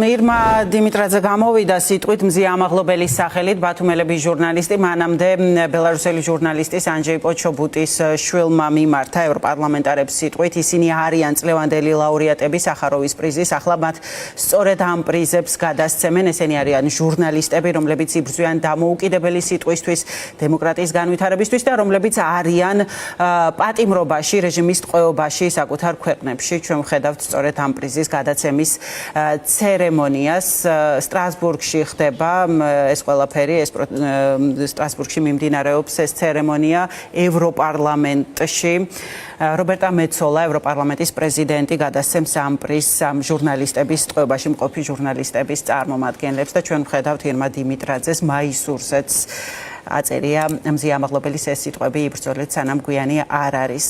მირმა დიმიტრაძე გამოვიდა სიტყვით მზია ამაღლობელის სახელით ბათუმელების ჟურნალისტი მანამდე ბელარუსელი ჟურნალისტის ანჯეი პოჩობუტის შვილმა მიმართა ევროპარლამენტარებს სიტყვით ისინი არიან წლევანდელი ლაურეატები სახაროვის პრიზის ახლა მათ სწორედ ამ პრიზებს გადასცემენ ესენი არიან ჟურნალისტები რომლებიც იბრძვიან დამოუკიდებელი სიტყვისთვის დემოკრატიის განვითარებისთვის და რომლებიც არიან პატიმრობაში რეჟიმის ტყვეობაში საკუთარ ქვეყნებში ჩვენ ვხედავთ სწორედ ამ პრიზის გადაცემის ცერემონიას სტრასბურგში ხდება ეს ყველაფერი ეს სტრასბურგში მიმდინარეობს ეს ცერემონია ევროპარლამენტში რობერტა მეცოლა ევროპარლამენტის პრეზიდენტი გადასცემს ამ პრიზს ამ ჟურნალისტების ტყვეობაში მყოფი ჟურნალისტების წარმომადგენლებს და ჩვენ ვხედავთ ირმა დიმიტრაძეს მაისურზეც აწერია მზია ამაღლობელის ეს სიტყვები იბრძოლეთ სანამ გვიანი არ არის